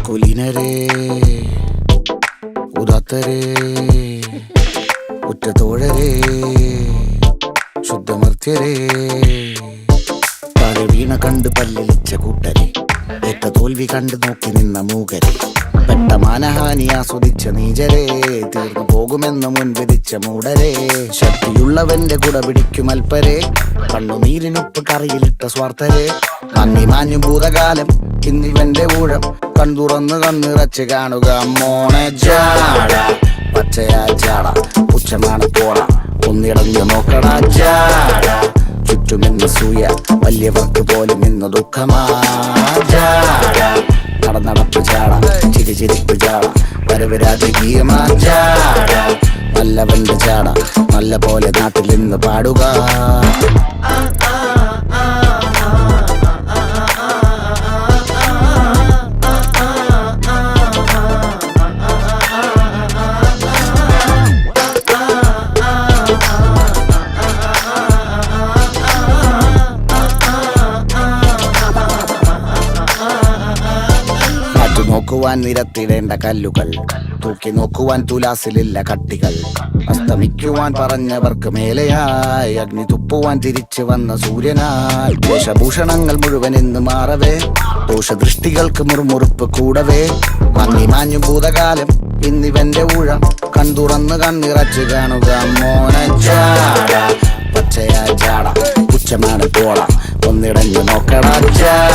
കുലീനരേ ഉദാത്തരേ ഉറ്റതോഴരേ ശുദ്ധമർത്യരേ താഴെ വീണ കണ്ട് പല്ലിളിച്ച കൂട്ടരെ ഏറ്റ തോൽവി കണ്ട് നോക്കി നിന്ന മൂകരെ പെട്ട മാനഹാനി ആസ്വദിച്ച നീചരെ തീർന്നു പോകുമെന്ന് മുൻവിധിച്ച മൂടരെ ശക്തിയുള്ളവന്റെ കുട പിടിക്കും അൽപ്പരെ കണ്ണുനീരിനൊപ്പ് കറിയിലിട്ട സ്വാർത്ഥരെ നന്ദി മാഞ്ഞു ഭൂതകാലം ഇന്നിവന്റെ ഊഴം കൺതുറന്ന് കണ്ണിറച്ച് കാണുക മോണെ ജാട പച്ചയാ ജാട പുച്ഛമാണ് പോള ഒന്നിടഞ്ഞു നോക്കണ ജാട ചുറ്റുമിന്ന് സൂയ വലിയവർക്ക് പോലും ഇന്ന് ദുഃഖമാ ജാട നടന്നടപ്പ് ജാട ചിരിച്ചിരിപ്പ് ജാട വരവ് രാജകീയമാ ജാട നല്ലവന്റെ ജാട നല്ല പോലെ നാട്ടിൽ നിന്ന് പാടുക. നോക്കുവാൻ നിരത്തിടേണ്ട കല്ലുകൾ തൂക്കി നോക്കുവാൻ തുലാസിലില്ല കട്ടികൾ അസ്തമിക്കുവാൻ പറഞ്ഞവർക്ക് മേലെയായി അഗ്നി തുപ്പുവാൻ തിരിച്ചു വന്ന സൂര്യനായി വേഷഭൂഷണങ്ങൾ മുഴുവൻ ഇന്ന് മാറവേ ദോഷദൃഷ്ടികൾക്ക് മുറുമുറുപ്പ് കൂടവേ മങ്ങി മാഞ്ഞു ഭൂതകാലം ഇന്നിവന്റെ ഊഴം കൺതുറന്ന് കണ്ണിറച്ച് കാണുക മോനെ ജാട പച്ചയാ ജാട പുച്ഛമാണ് പോള ഒന്നിടഞ്ഞു നോക്കട ജാട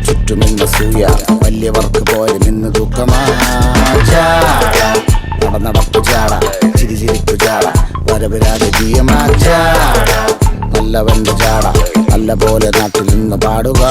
ചുറ്റുമിന്ന് സൂയ വലിയവർക്ക് പോലും ഇന്ന് ദുഃഖമാ ജാട നടന്നടപ്പ് ജാട ചിരിച്ചിരിപ്പ് ജാട വരവ് രാജകീയമാ ജാട നല്ലവന്റെ ജാട നല്ല പോലെ നാട്ടിൽ നിന്ന് പാടുക.